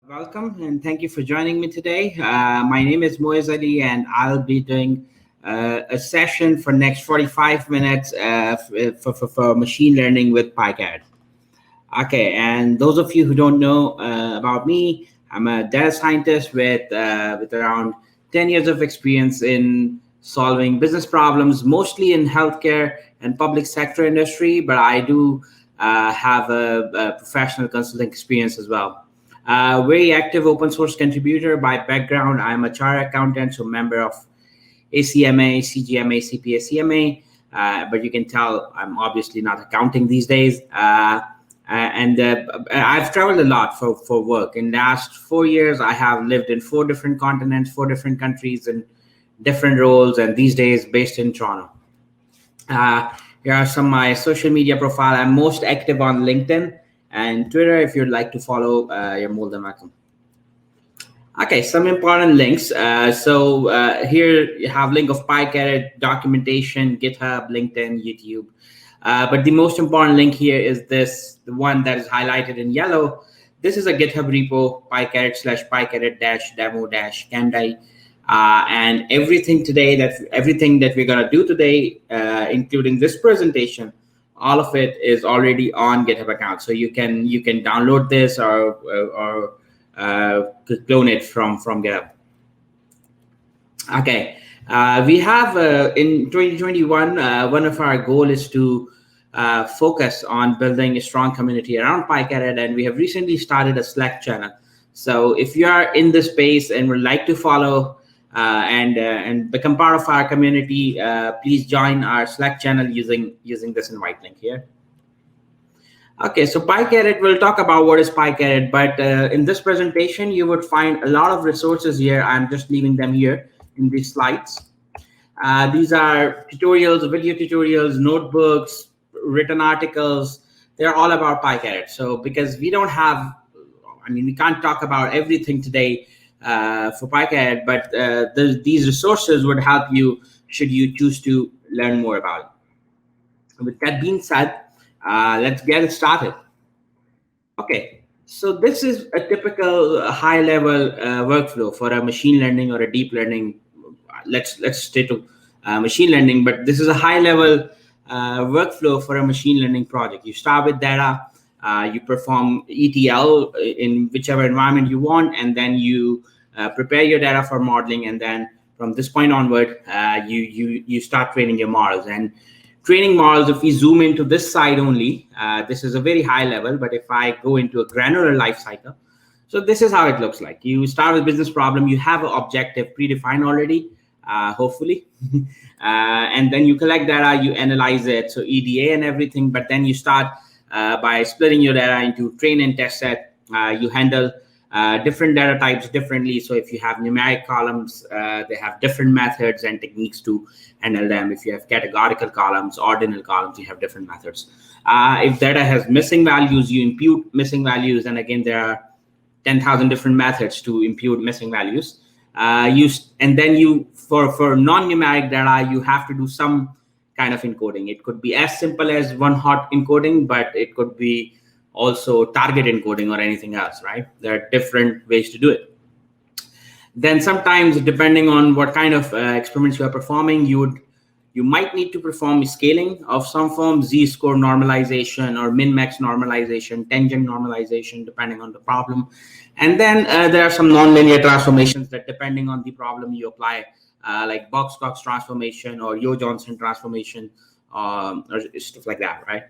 Welcome and thank you for joining me today. My name is Moez Ali, and I'll be doing a session for next 45 minutes for machine learning with PyCaret. Okay, and those of you who don't know about me, I'm a data scientist with around 10 years of experience in solving business problems, mostly in healthcare and public sector industry, but I do have a professional consulting experience as well. Very active open source contributor by background. I'm a chartered accountant, so member of ACMA, CGMA, CPA, CMA. But you can tell I'm obviously not accounting these days. And I've traveled a lot for work. In the last 4 years, I have lived in 4 different continents, 4 different countries, and different roles. And these days, based in Toronto. Here are some of my social media profile. I'm most active on LinkedIn and Twitter. If you'd like to follow, you're more than welcome. Okay, some important links. Here you have link of PyCaret, documentation, GitHub, LinkedIn, YouTube. But the most important link here is the one that is highlighted in yellow. This is a GitHub repo, PyCaret/PyCaret-demo-CAMDEA. And everything that we're gonna do today, including this presentation, all of it is already on GitHub account. So you can download this or clone it from GitHub. Okay, we have in 2021, one of our goal is to focus on building a strong community around PyCaret, and we have recently started a Slack channel. So if you are in this space and would like to follow and become part of our community, please join our Slack channel using this invite link here. Okay, so PyCaret, we'll talk about what is PyCaret, but in this presentation, you would find a lot of resources here. I'm just leaving them here in these slides. These are tutorials, video tutorials, notebooks, written articles. They're all about PyCaret. So because we can't talk about everything today for PyCaret, but these resources would help you should you choose to learn more about it. With that being said, let's get it started. Okay, so this is a typical high-level workflow for a machine learning or a deep learning. Let's stay to machine learning, but this is a high-level workflow for a machine learning project. You start with data, you perform ETL in whichever environment you want, and then you prepare your data for modeling, and then from this point onward, you start training your models. And training models, if we zoom into this side only, this is a very high level, but if I go into a granular life cycle, so this is how it looks like. You start with business problem, you have an objective predefined already, hopefully, and then you collect data, you analyze it, so EDA and everything, but then you start by splitting your data into train and test set. You handle different data types differently. So if you have numeric columns, they have different methods and techniques to handle them. If you have categorical columns, ordinal columns, you have different methods. If data has missing values, you impute missing values. And again, there are 10,000 different methods to impute missing values. And then for non-numeric data, you have to do some kind of encoding. It could be as simple as one hot encoding, but it could be also target encoding or anything else, right? There are different ways to do it. Then sometimes, depending on what kind of experiments you are performing, you might need to perform scaling of some form, z-score normalization or min-max normalization, tangent normalization, depending on the problem. And then there are some nonlinear transformations that, depending on the problem you apply, like Box-Cox transformation or Yo-Johnson transformation, or stuff like that, right?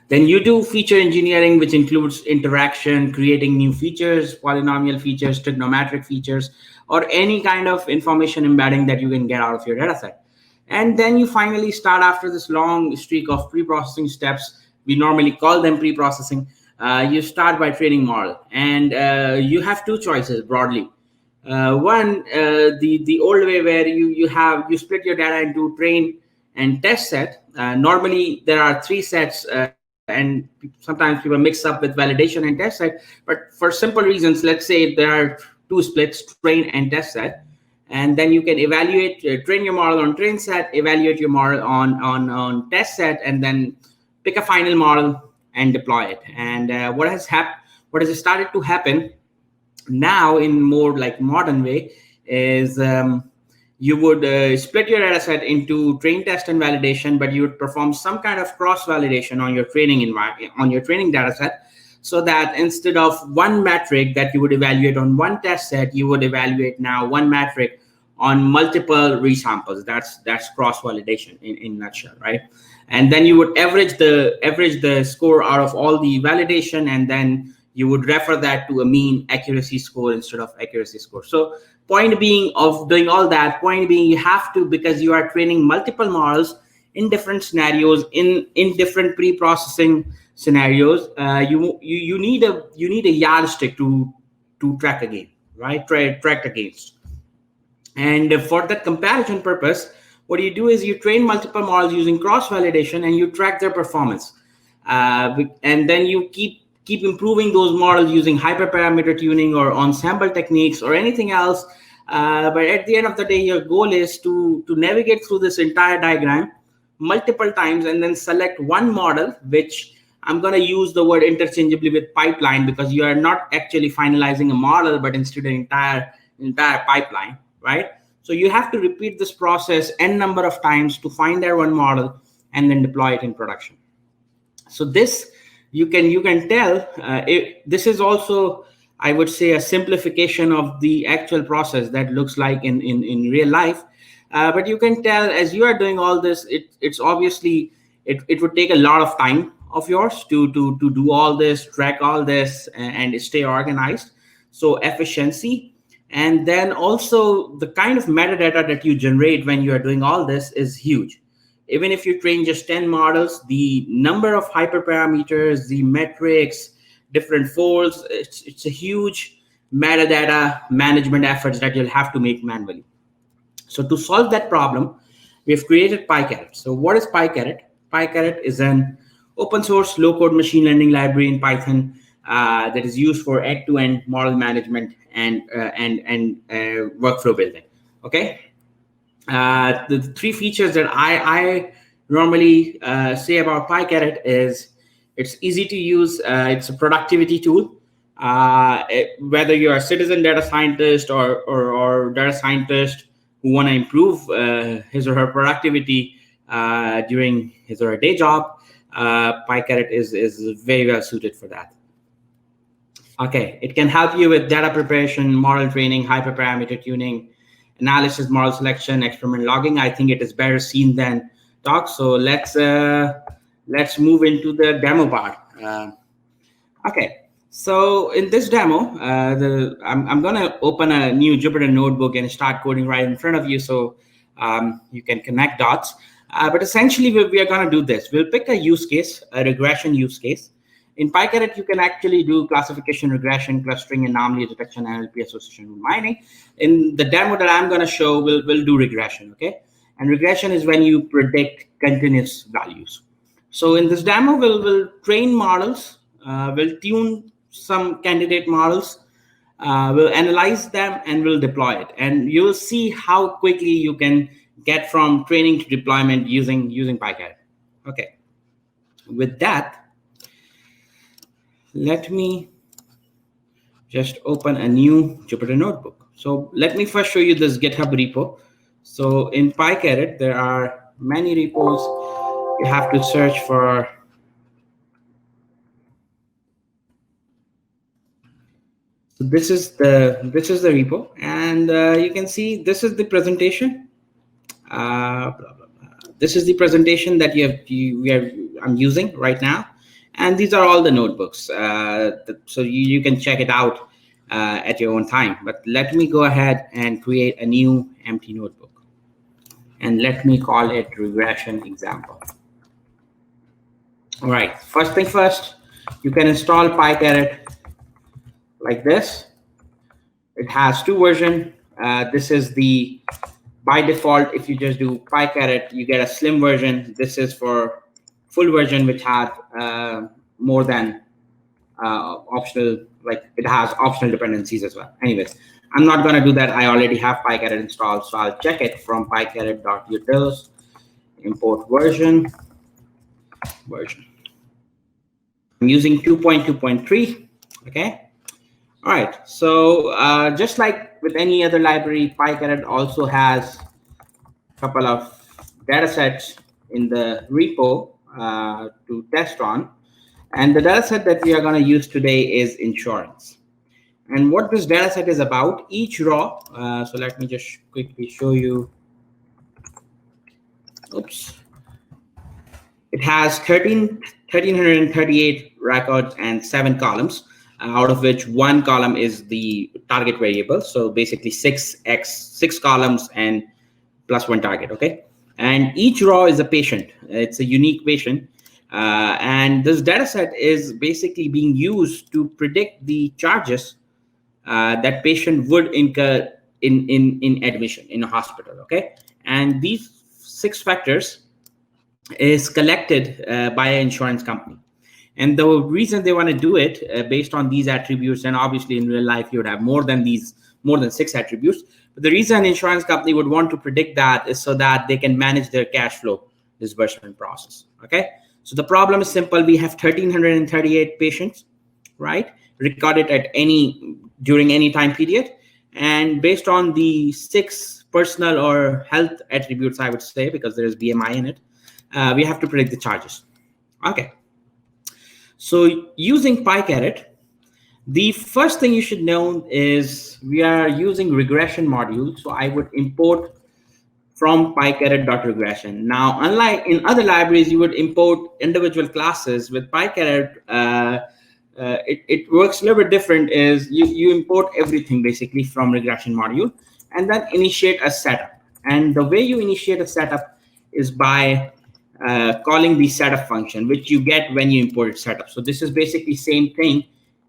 Then you do feature engineering, which includes interaction, creating new features, polynomial features, trigonometric features, or any kind of information embedding that you can get out of your data set. And then you finally start, after this long streak of pre-processing steps, we normally call them pre-processing, you start by training model. And you have 2 choices broadly. One, the old way, where you split your data into train and test set. Normally there are 3 sets, and sometimes people mix up with validation and test set. But for simple reasons, let's say there are 2 splits, train and test set, and then you can evaluate, train your model on train set, evaluate your model on test set, and then pick a final model and deploy it. And what what has started to happen now in more like modern way is you would split your data set into train, test, and validation, but you would perform some kind of cross validation on your training environment, on your training data set, so that instead of one metric that you would evaluate on one test set, you would evaluate now one metric on multiple resamples. That's cross validation in a nutshell, right? And then you would average the score out of all the validation, and then you would refer that to a mean accuracy score instead of accuracy score. So point being of doing all that, point being you have to, because you are training multiple models in different scenarios, in different pre-processing scenarios, you need a yardstick to track again, right? Track against. And for that comparison purpose, what you do is you train multiple models using cross validation, and you track their performance, and then you keep improving those models using hyperparameter tuning or ensemble techniques or anything else. But at the end of the day, your goal is to navigate through this entire diagram multiple times and then select one model, which I'm going to use the word interchangeably with pipeline, because you are not actually finalizing a model, but instead an entire pipeline, right? So you have to repeat this process n number of times to find that one model and then deploy it in production. So this, you can tell, this is also, I would say, a simplification of the actual process that looks like in real life. But you can tell as you are doing all this, it's obviously, it would take a lot of time of yours to do all this, track all this, and stay organized. So efficiency. And then also the kind of metadata that you generate when you are doing all this is huge. Even if you train just 10 models, the number of hyperparameters, the metrics, different folds, it's a huge metadata management efforts that you'll have to make manually. So to solve that problem, we've created PyCaret. So what is PyCaret? PyCaret is an open source low-code machine learning library in Python that is used for end-to-end model management and workflow building. Okay. The three features that I normally say about PyCaret is it's easy to use. It's a productivity tool. Whether you're a citizen data scientist or data scientist who want to improve his or her productivity during his or her day job, PyCaret is very well suited for that. Okay, it can help you with data preparation, model training, hyperparameter tuning, analysis, model selection, experiment logging. I think it is better seen than talk. So let's move into the demo part. Okay, so in this demo, I'm gonna open a new Jupyter notebook and start coding right in front of you, so you can connect dots. But essentially, we are gonna do this. We'll pick a use case, a regression use case. In PyCaret, you can actually do classification, regression, clustering, anomaly detection, NLP association mining. In the demo that I'm going to show, we'll do regression, okay? And regression is when you predict continuous values. So in this demo, we'll train models, we'll tune some candidate models, we'll analyze them, and we'll deploy it. And you'll see how quickly you can get from training to deployment using PyCaret. Okay. With that, let me just open a new Jupyter notebook. So let me first show you this GitHub repo. So in PyCaret, there are many repos. You have to search for. So this is the repo, and you can see this is the presentation. This is the presentation that I'm using right now. And these are all the notebooks. So you can check it out at your own time. But let me go ahead and create a new empty notebook. And let me call it regression example. All right, first thing first, you can install PyCaret like this. It has two versions. This is the, by default, if you just do PyCaret, you get a slim version. This is for full version, which has more than optional, like it has optional dependencies as well. Anyways, I'm not going to do that. I already have PyCaret installed, so I'll check it from pycaret.utils, import version. I'm using 2.2.3. Okay. All right. So just like with any other library, PyCaret also has a couple of data sets in the repo to test on. And the data set that we are going to use today is insurance. And what this data set is about, each row, so let me just quickly show you. Oops. It has 1,338 records and 7 columns, out of which 1 column is the target variable. So basically 6 columns and plus 1 target, okay? And each row is a patient. It's a unique patient. And this data set is basically being used to predict the charges that patient would incur in admission in a hospital, okay? And these 6 factors is collected by an insurance company. And the reason they want to do it based on these attributes, and obviously in real life you would have more than 6 attributes, but the reason an insurance company would want to predict that is so that they can manage their cash flow disbursement process, okay? So the problem is simple. We have 1,338 patients, right, recorded during any time period, and based on the 6 personal or health attributes, I would say, because there is BMI in it, we have to predict the charges. Okay. So using PyCaret, the first thing you should know is we are using regression module. So I would import from PyCaret.regression. Now, unlike in other libraries, you would import individual classes. With PyCaret, it works a little bit different. Is you import everything basically from regression module and then initiate a setup. And the way you initiate a setup is by calling the setup function, which you get when you import setup. So this is basically same thing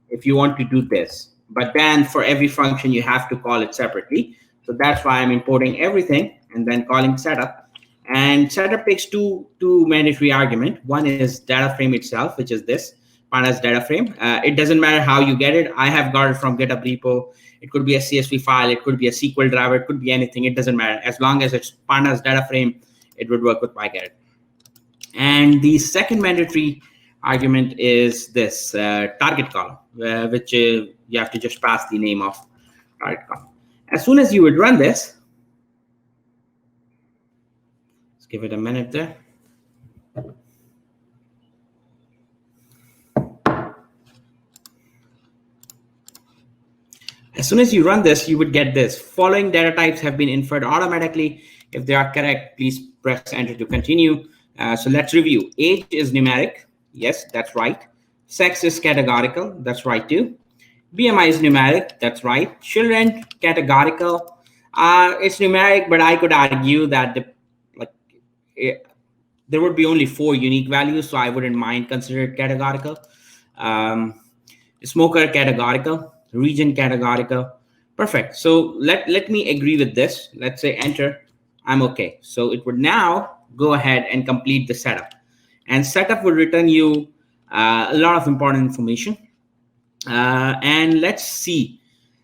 if you want to do this, but then for every function you have to call it separately. So that's why I'm importing everything and then calling setup. And setup takes two mandatory arguments. One is data frame itself, which is this pandas data frame. It doesn't matter how you get it. I have got it from GitHub repo. It could be a CSV file, it could be a SQL driver, it could be anything. It doesn't matter. As long as it's pandas data frame, it would work with PyCaret. And the second mandatory argument is this target column, which you have to just pass the name of target column. As soon as you would run this, let's give it a minute there. As soon as you run this, you would get this. Following data types have been inferred automatically. If they are correct, please press enter to continue. So let's review. Age is numeric. Yes, that's right. Sex is categorical. That's right too. BMI is numeric. That's right. Children, categorical. It's numeric, but I could argue that there would be only 4 unique values, so I wouldn't mind consider it categorical. Smoker, categorical. Region, categorical. Perfect. So let me agree with this. Let's say enter. I'm okay. So it would now go ahead and complete the setup. And setup would return you a lot of important information. And let's see.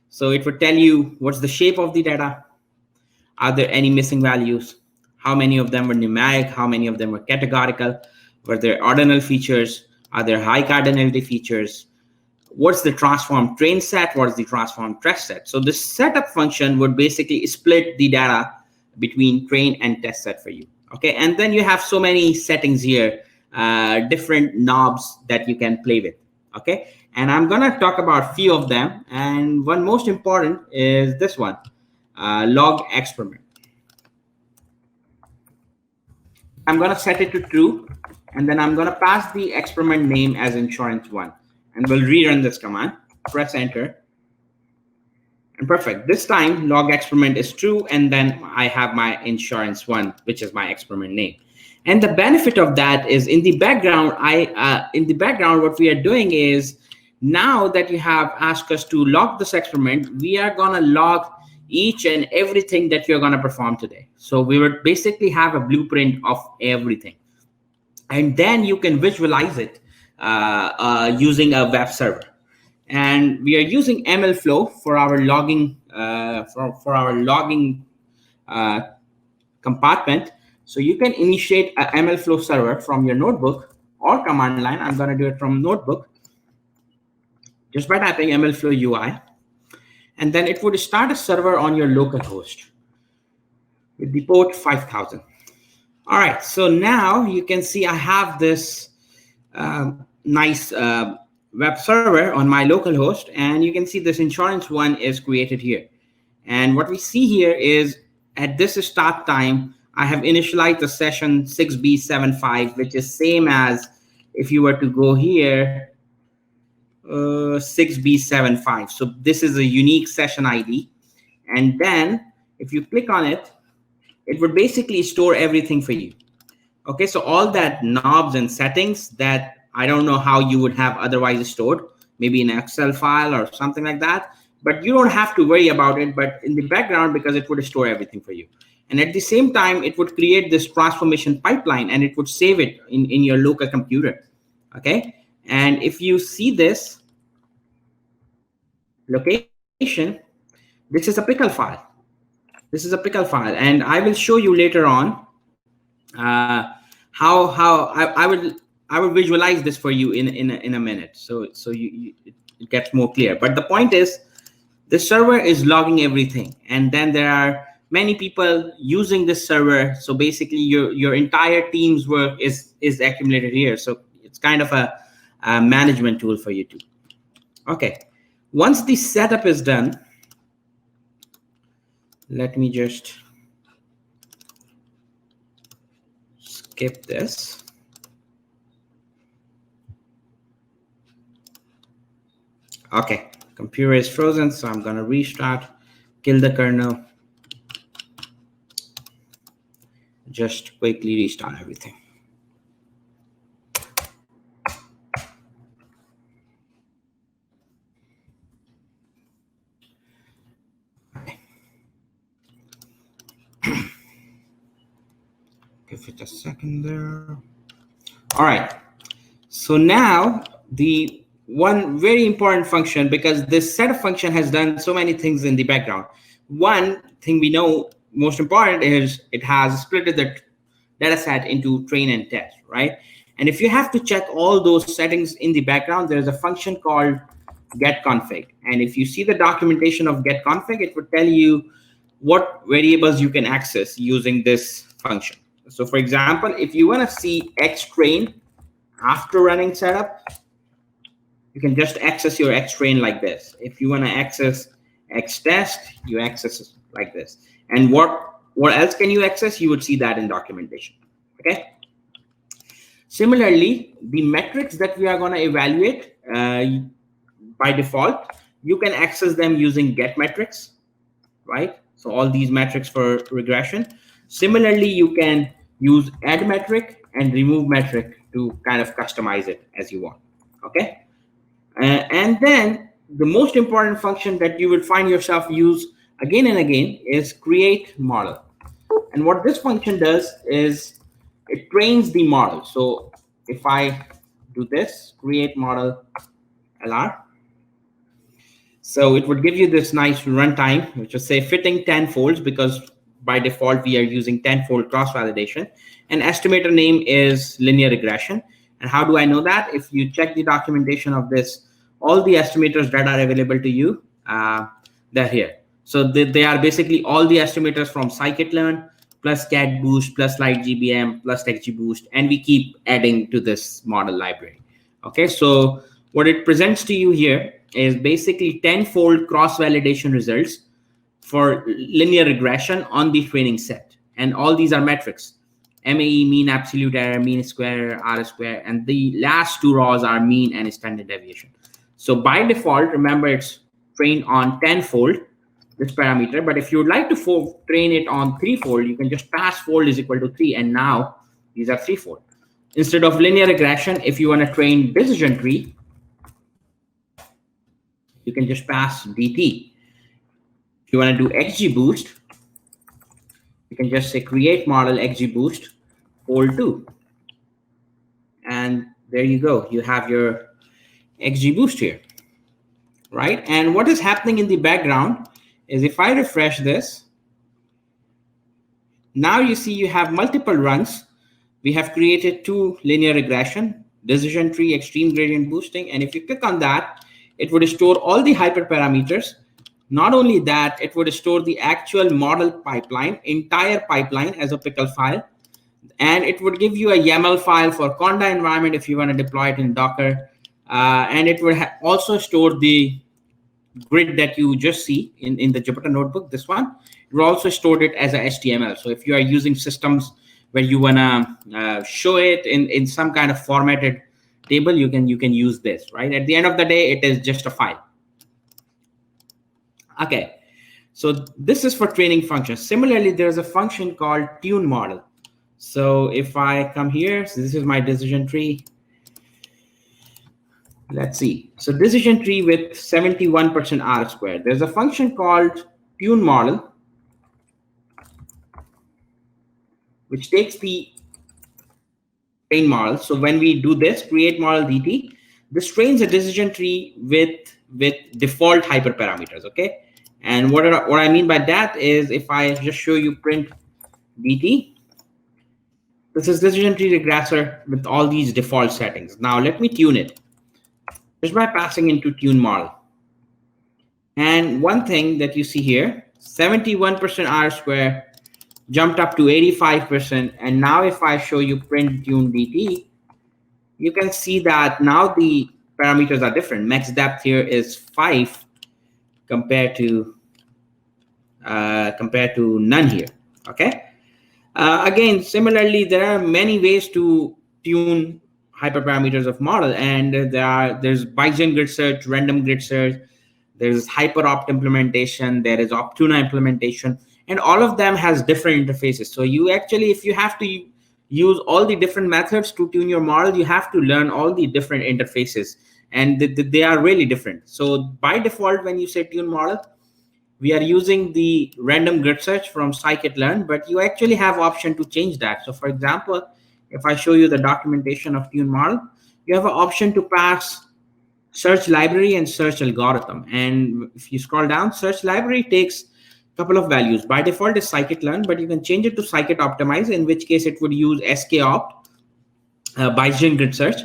So it would tell you what's the shape of the data. Are there any missing values? How many of them were numeric? How many of them were categorical? Were there ordinal features? Are there high cardinality features? What's the transform train set? What's the transform test set? So this setup function would basically split the data between train and test set for you. Okay, and then you have so many settings here, different knobs that you can play with. Okay, and I'm gonna talk about a few of them, and one most important is this one, log experiment. I'm gonna set it to true, and then I'm gonna pass the experiment name as insurance1, and we'll rerun this command. Press enter. And perfect. This time, log experiment is true, and then I have my insurance1, which is my experiment name. And the benefit of that is in the background, what we are doing is now that you have asked us to log this experiment, we are gonna log each and everything that you're gonna perform today. So we would basically have a blueprint of everything, and then you can visualize it using a web server. And we are using MLflow for our logging compartment. So you can initiate a MLflow server from your notebook or command line. I'm going to do it from notebook. just by typing MLflow UI. And then it would start a server on your local host with the port 5000. All right, so now you can see I have this nice web server on my local host, and you can see this insurance one is created here. And what we see here is at this start time, I have initialized the session 6B75, which is same as if you were to go here, 6B75. So this is a unique session ID. And then if you click on it, it would basically store everything for you. Okay, so all that knobs and settings that I don't know how you would have otherwise stored, maybe in an Excel file or something like that, but you don't have to worry about it, but in the background, because it would store everything for you. And at the same time, it would create this transformation pipeline and it would save it in your local computer. Okay, and if you see this location, this is a pickle file. This is a pickle file, and I will show you later on how I would visualize this for you in a minute, so it gets more clear. But the point is, the server is logging everything, and then there are many people using this server. So basically, your entire team's work is accumulated here. So it's kind of a management tool for you too. Okay, once the setup is done, let me just skip this. Okay, computer is frozen, so I'm going to restart, kill the kernel, just quickly restart everything. Give it a second there. All right. So now the one very important function, because this setup function has done so many things in the background. One thing we know most important is it has split the data set into train and test, right? And if you have to check all those settings in the background, there's a function called getConfig. And if you see the documentation of getConfig, it would tell you what variables you can access using this function. So for example, if you want to see xtrain after running setup, you can just access your xtrain like this. If you want to access xtest, you access it like this. And what else can you access? You would see that in documentation. Okay. Similarly, the metrics that we are going to evaluate by default, you can access them using get metrics, right? So all these metrics for regression. Similarly, you can use add metric and remove metric to kind of customize it as you want. Okay. And then the most important function that you will find yourself use again and again is create model. And what this function does is it trains the model. So if I do this, create model LR, so it would give you this nice runtime, which will say fitting 10 folds, because by default we are using 10-fold cross-validation. And estimator name is linear regression. And how do I know that? If you check the documentation of this, all the estimators that are available to you, they're here. So they are basically all the estimators from scikit-learn plus catboost plus lightgbm plus xgboost, and we keep adding to this model library. Okay, so what it presents to you here is basically 10-fold cross-validation results for linear regression on the training set. And all these are metrics: MAE, mean absolute error, mean square error, R square, and the last two rows are mean and standard deviation. So by default, remember, it's trained on 10-fold, this parameter. But if you would like to train it on 3-fold, you can just pass fold is equal to 3, and now these are 3-fold. Instead of linear regression, if you want to train decision tree, you can just pass DT. If you want to do XGBoost, you can just say create model XGBoost fold 2. And there you go. You have your XGBoost here, right? And what is happening in the background is if I refresh this, now you see you have multiple runs. We have created 2 linear regression, decision tree, extreme gradient boosting. And if you click on that, it would store all the hyperparameters. Not only that, it would store the actual model pipeline, entire pipeline as a pickle file. And it would give you a YAML file for Conda environment if you want to deploy it in Docker. And it would also store the grid that you just see in the Jupyter notebook, this one. It will also store it as a HTML. So if you are using systems where you want to show it in some kind of formatted table, you can use this, right? At the end of the day, it is just a file. Okay, so this is for training functions. Similarly, there's a function called tune model. So if I come here, so this is my decision tree. Let's see. So decision tree with 71% R squared. There's a function called tune model, which takes the train model. So when we do this, create model DT, this trains a decision tree with default hyperparameters, okay? And what I mean by that is, if I just show you print DT, this is decision tree regressor with all these default settings. Now let me tune it just by passing into tune model. And one thing that you see here, 71% R square jumped up to 85%. And now if I show you print tune DT, you can see that now the parameters are different. Max depth here is 5 compared to none here, okay? Again, similarly, there are many ways to tune hyperparameters of model, and there's Bayesian grid search, random grid search, there's hyperopt implementation, there is Optuna implementation, and all of them has different interfaces. So you actually, if you have to use all the different methods to tune your model, you have to learn all the different interfaces, and they are really different. So by default, when you say tune model, we are using the random grid search from scikit-learn, but you actually have option to change that. So for example, if I show you the documentation of tune model, you have an option to pass search library and search algorithm. And if you scroll down, search library takes a couple of values. By default is scikit-learn, but you can change it to scikit-optimize, in which case it would use skopt, Bayesian grid search.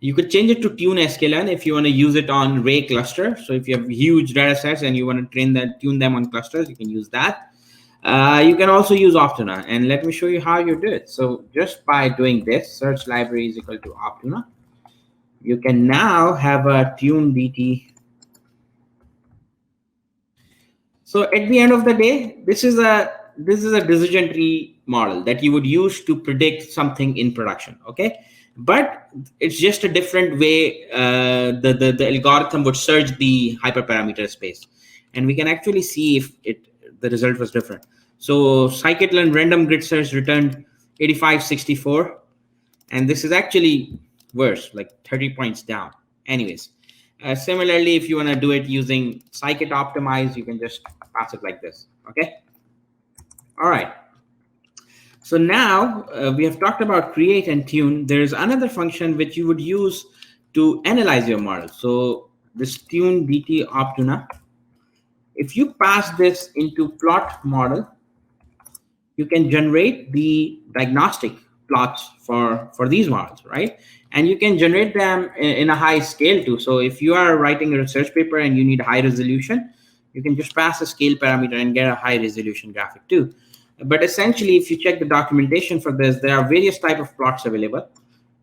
You could change it to tune sklearn if you want to use it on Ray cluster. So if you have huge data sets and you want to tune them on clusters, you can use that. You can also use Optuna, and let me show you how you do it. So just by doing this, search library is equal to Optuna, you can now have a tune DT. So at the end of the day, this is a decision tree model that you would use to predict something in production, okay? But it's just a different way the algorithm would search the hyperparameter space, and we can actually see if the result was different. So scikit-learn random grid search returned 8564, and this is actually worse, like 30 points down. Anyways, similarly, if you want to do it using scikit-optimize, you can just pass it like this, okay? All right. So now we have talked about create and tune. There's another function which you would use to analyze your model. So this tune DT Optuna, if you pass this into plot model, you can generate the diagnostic plots for these models, right? And you can generate them in a high scale too. So if you are writing a research paper and you need high resolution, you can just pass a scale parameter and get a high resolution graphic too. But essentially, if you check the documentation for this, there are various types of plots available: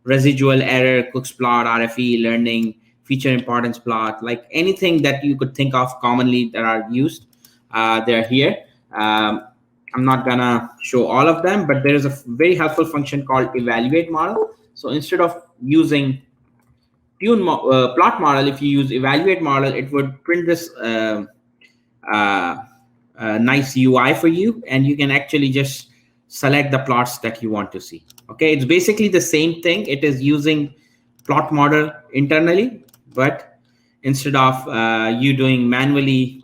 residual error, Cook's plot, RFE, learning, feature importance plot, like anything that you could think of commonly that are used, they're here. I'm not gonna show all of them, but there is a very helpful function called evaluate model. So instead of using plot model, if you use evaluate model, it would print this nice UI for you, and you can actually just select the plots that you want to see. Okay, it's basically the same thing. It is using plot model internally, but instead of you doing manually,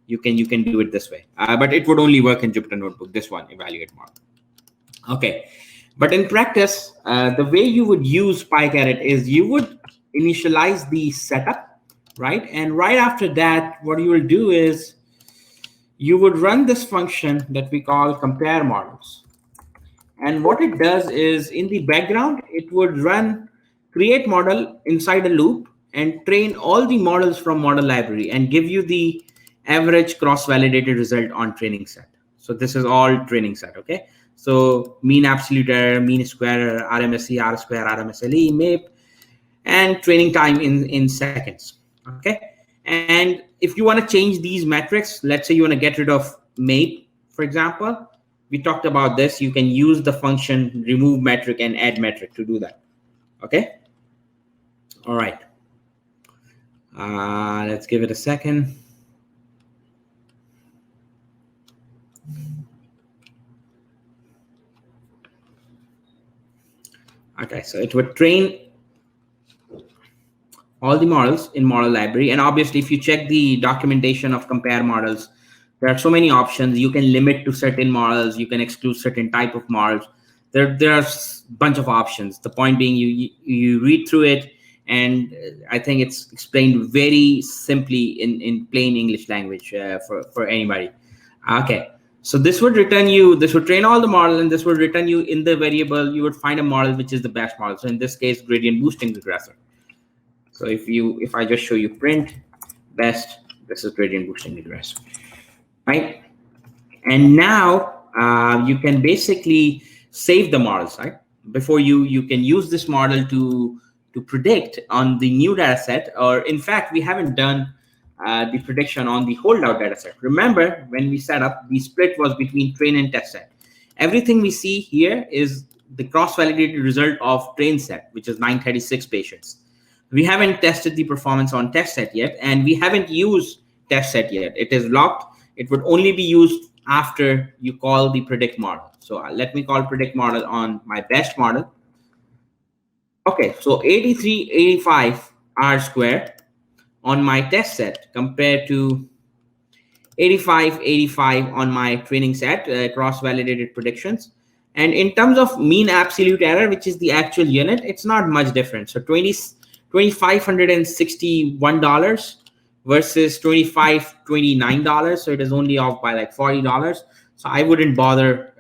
you can do it this way. But it would only work in Jupyter Notebook, this one, evaluate model. Okay, but in practice, the way you would use PyCaret is you would initialize the setup, right? And right after that, what you will do is you would run this function that we call compare models. And what it does is, in the background, it would run create model inside a loop, and train all the models from model library and give you the average cross-validated result on training set. So this is all training set, okay? So mean absolute error, mean square error, RMSE, R square, RMSLE, MAPE, and training time in seconds, okay? And if you want to change these metrics, let's say you want to get rid of MAPE, for example, we talked about this. You can use the function remove metric and add metric to do that, okay? All right. Let's give it a second. Okay, so it would train all the models in model library. And obviously, if you check the documentation of compare models, there are so many options. You can limit to certain models. You can exclude certain type of models. There are a bunch of options. The point being, you read through it, and I think it's explained very simply in plain English language for anybody. Okay. So this would return you, this would train all the model, and this would return you in the variable, you would find a model which is the best model. So in this case, gradient boosting regressor. So if I just show you print best, this is gradient boosting regressor, right? And now you can basically save the models, right? Before you can use this model to predict on the new data set, or in fact, we haven't done the prediction on the holdout data set. Remember, when we set up, the split was between train and test set. Everything we see here is the cross-validated result of train set, which is 936 patients. We haven't tested the performance on test set yet, and we haven't used test set yet. It is locked. It would only be used after you call the predict model. So let me call predict model on my best model. Okay, so 8385 R square on my test set compared to 8585 on my training set, cross-validated predictions. And in terms of mean absolute error, which is the actual unit, it's not much different. So $2,561 versus $2,529. So it is only off by like $40. So I wouldn't bother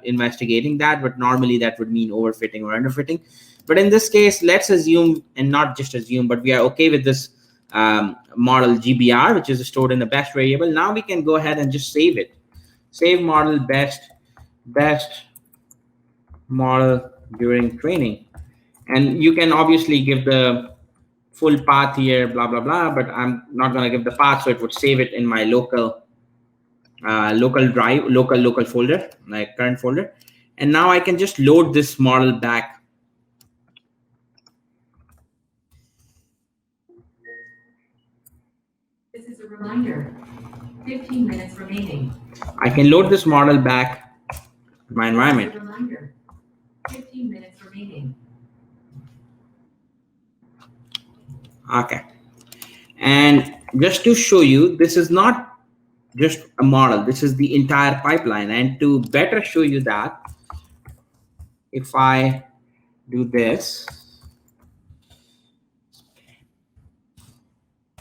investigating that, but normally that would mean overfitting or underfitting. But in this case, let's assume, and not just assume, but we are okay with this model GBR, which is stored in the best variable. Now we can go ahead and just save it. Save model best model during training. And you can obviously give the full path here, blah, blah, blah, but I'm not going to give the path. So it would save it in my local drive, local folder, like current folder. And now I can just load this model back. This is a reminder, 15 minutes remaining. I can load this model back to my environment. This is a reminder, 15 minutes remaining. Okay. And just to show you, this is not just a model. This is the entire pipeline. And to better show you that, if I do this,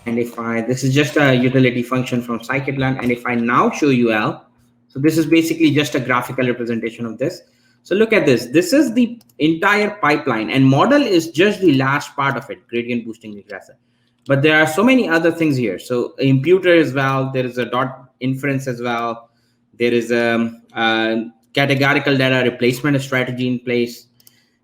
and this is just a utility function from scikit-learn, and if I now show UL, so this is basically just a graphical representation of this. So look at this. This is the entire pipeline, and model is just the last part of it, gradient boosting regressor. But there are so many other things here. So imputer as well. There is a dot inference as well. There is a categorical data replacement strategy in place,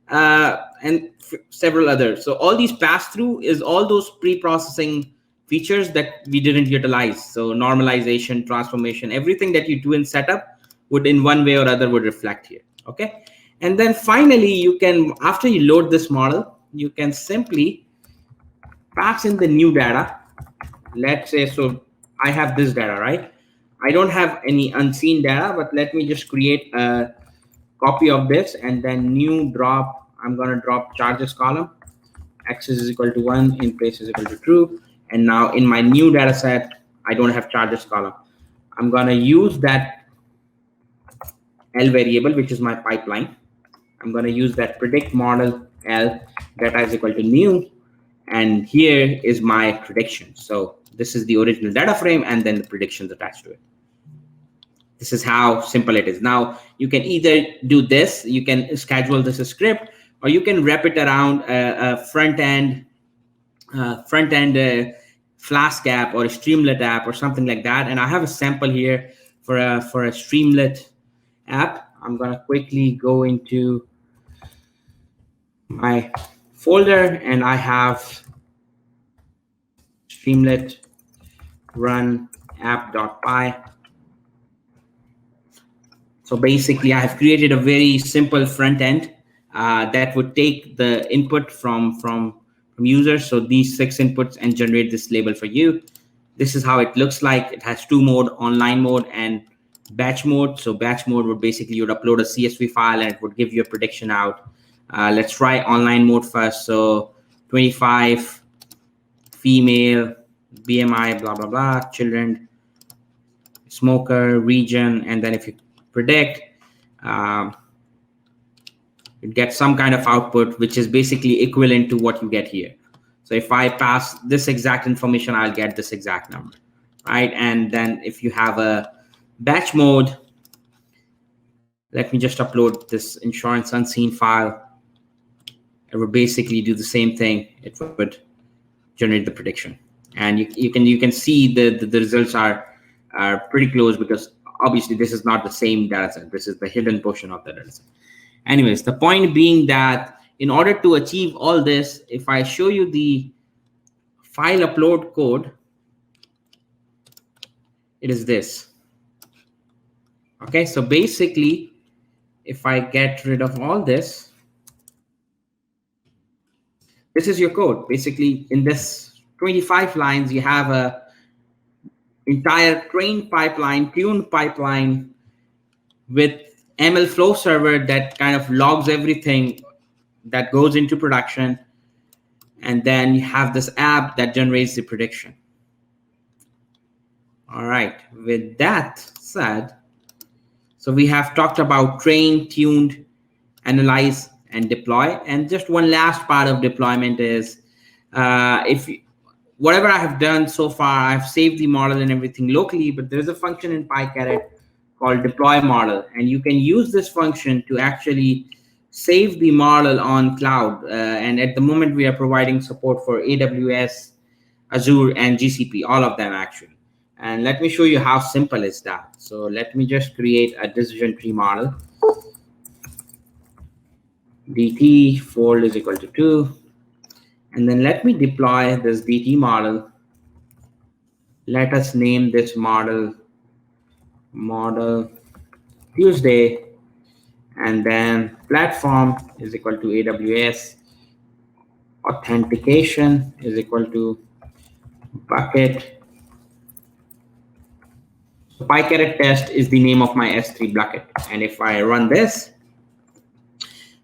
and several others. So all these pass-through is all those pre-processing features that we didn't utilize. So normalization, transformation, everything that you do in setup would in one way or other would reflect here, okay? And then finally, you can, after you load this model, you can simply pass in the new data. Let's say, so I have this data, right? I don't have any unseen data, but let me just create a copy of this and then new drop. I'm gonna drop charges column, x is equal to 1, in place is equal to true. And now in my new data set, I don't have charges column. I'm gonna use that L variable, which is my pipeline. I'm gonna use that predict model L data is equal to new. And here is my prediction. So this is the original data frame and then the predictions attached to it. This is how simple it is. Now you can either do this, you can schedule this as script, or you can wrap it around a front end front end Flask app or a Streamlit app or something like that. And I have a sample here for a Streamlit app. I'm gonna quickly go into my folder, and I have Streamlit run app.py. So basically, I have created a very simple front end that would take the input from users. So these 6 inputs and generate this label for you. This is how it looks like. It has 2 mode, online mode and batch mode. So batch mode would basically, you would upload a CSV file and it would give you a prediction out. Let's try online mode first. So 25, female, BMI, blah, blah, blah, children, smoker, region, and then if you predict, you get some kind of output, which is basically equivalent to what you get here. So if I pass this exact information, I'll get this exact number, right? And then if you have a batch mode, let me just upload this insurance unseen file. It would basically do the same thing. It would generate the prediction, and you can see the results are pretty close, because obviously this is not the same data set. This is the hidden portion of the data set. Anyways, the point being that in order to achieve all this, if I show you the file upload code, it is this. Okay, so basically, if I get rid of all this, this is your code. Basically, in this 25 lines, you have a entire trained pipeline, tuned pipeline with ML flow server that kind of logs everything that goes into production. And then you have this app that generates the prediction. All right, with that said, so we have talked about train, tuned, analyze, and deploy. And just one last part of deployment is whatever I have done so far, I've saved the model and everything locally, but there's a function in PyCaret called deploy model. And you can use this function to actually save the model on cloud. And at the moment, we are providing support for AWS, Azure, and GCP, all of them actually. And let me show you how simple is that. So let me just create a decision tree model. DT fold is equal to 2. And then let me deploy this DT model. Let us name this model Tuesday. And then platform is equal to AWS. Authentication is equal to bucket. So PyCaret test is the name of my S3 bucket. And if I run this,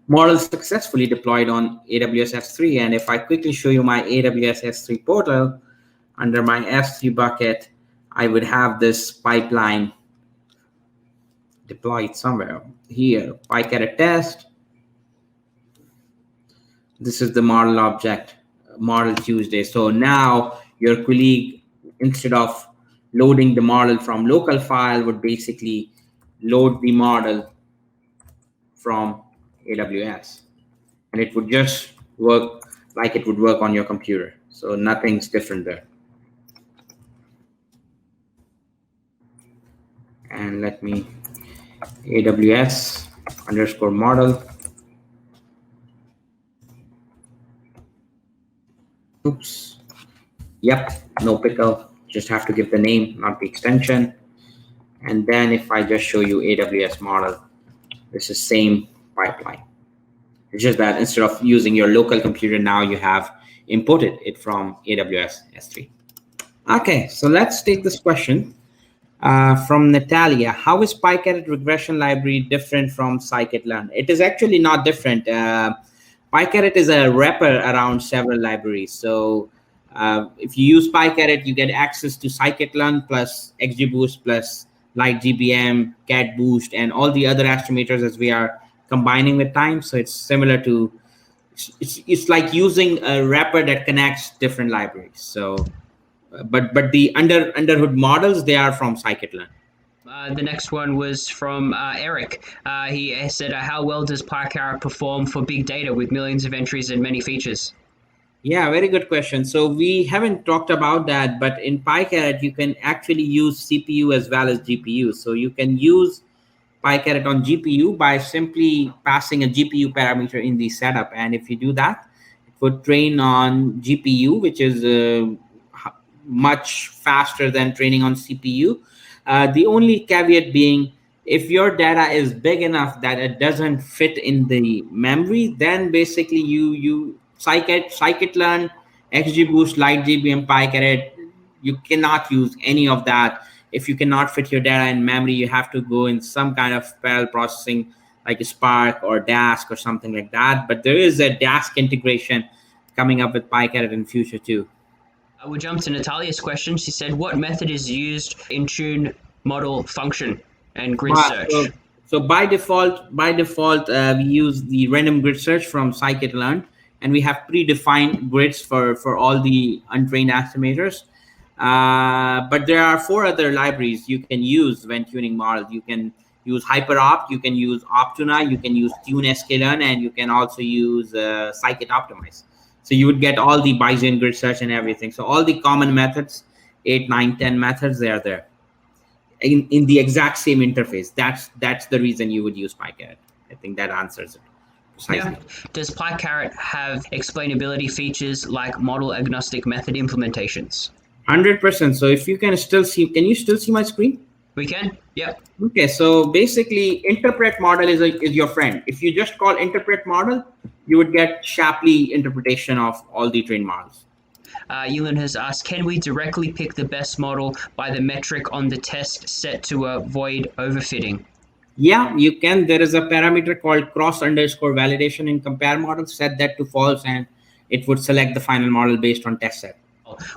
model successfully deployed on AWS S3. And if I quickly show you my AWS S3 portal, under my S3 bucket, I would have this pipeline deployed somewhere here. PyCaret test. This is the model object, model Tuesday. So now your colleague, instead of loading the model from local file, would basically load the model from AWS, and it would just work like it would work on your computer. So nothing's different there. And let me AWS _ model. Oops. Yep, no pickle. Just have to give the name, not the extension. And then if I just show you AWS model, this is same pipeline. It's just that instead of using your local computer, now you have imported it from AWS S3. Okay, so let's take this question from Natalia. How is PyCaret regression library different from scikit-learn? It is actually not different. PyCaret is a wrapper around several libraries. So if you use PyCaret, you get access to scikit-learn plus XGBoost plus LightGBM, CatBoost, and all the other estimators as we are combining with time. So it's similar to, it's like using a wrapper that connects different libraries. So, but the underhood models, they are from scikit-learn. The next one was from Eric. He said, how well does PyCaret perform for big data with millions of entries and many features? Yeah, very good question. So we haven't talked about that, but in PyCaret, you can actually use CPU as well as GPU. So you can use PyCaret on GPU by simply passing a GPU parameter in the setup. And if you do that, it would train on GPU, which is much faster than training on CPU. The only caveat being, if your data is big enough that it doesn't fit in the memory, then basically you scikit-learn, XGBoost, LightGB, and PyCaret. You cannot use any of that. If you cannot fit your data in memory, you have to go in some kind of parallel processing like Spark or Dask or something like that. But there is a Dask integration coming up with PyCaret in future too. We'll jump to Natalia's question. She said, what method is used in tune model function and grid search? So by default, we use the random grid search from scikit-learn, and we have predefined grids for all the untrained estimators. But there are 4 other libraries you can use when tuning models. You can use HyperOpt, you can use Optuna, you can use TuneSKlearn, and you can also use scikit-optimize. So you would get all the Bayesian grid search and everything. So all the common methods, 8, 9, 10 methods, they are there in the exact same interface. That's the reason you would use PyCaret. I think that answers it precisely. Yeah. Does PyCaret have explainability features like model agnostic method implementations? 100%. So if you can still see, can you still see my screen? We can. Yep. Okay. So basically, interpret model is your friend. If you just call interpret model, you would get Shapley interpretation of all the trained models. Yulin has asked, can we directly pick the best model by the metric on the test set to avoid overfitting? Yeah, you can. There is a parameter called cross_validation in compare model. Set that to false, and it would select the final model based on test set.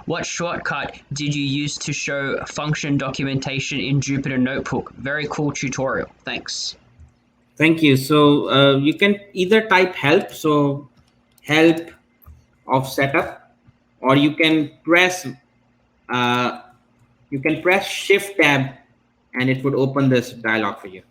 What shortcut did you use to show function documentation in Jupyter Notebook? Very cool tutorial. Thanks. Thank you. So you can either type help, so help of setup, or you can press Shift tab, and it would open this dialog for you.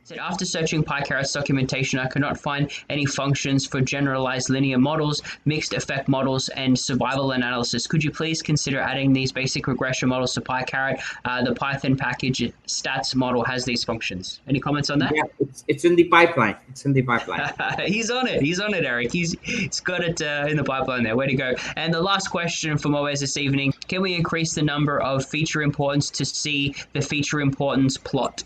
Said, after searching PyCaret's documentation, I could not find any functions for generalized linear models, mixed effect models, and survival analysis. Could you please consider adding these basic regression models to PyCaret? The Python package stats model has these functions. Any comments on that? Yeah, it's in the pipeline. It's in the pipeline. He's on it, Eric. He's got it in the pipeline there. Way to go. And the last question for Moez this evening, can we increase the number of feature importance to see the feature importance plot?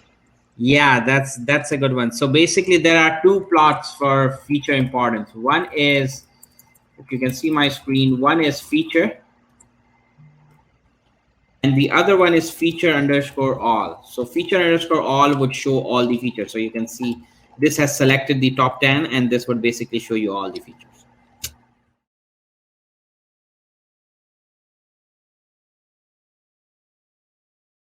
Yeah, that's a good one. So basically, there are 2 plots for feature importance. One is, if you can see my screen, one is feature, and the other one is feature_all. So feature_all would show all the features. So you can see this has selected the top 10, and this would basically show you all the features.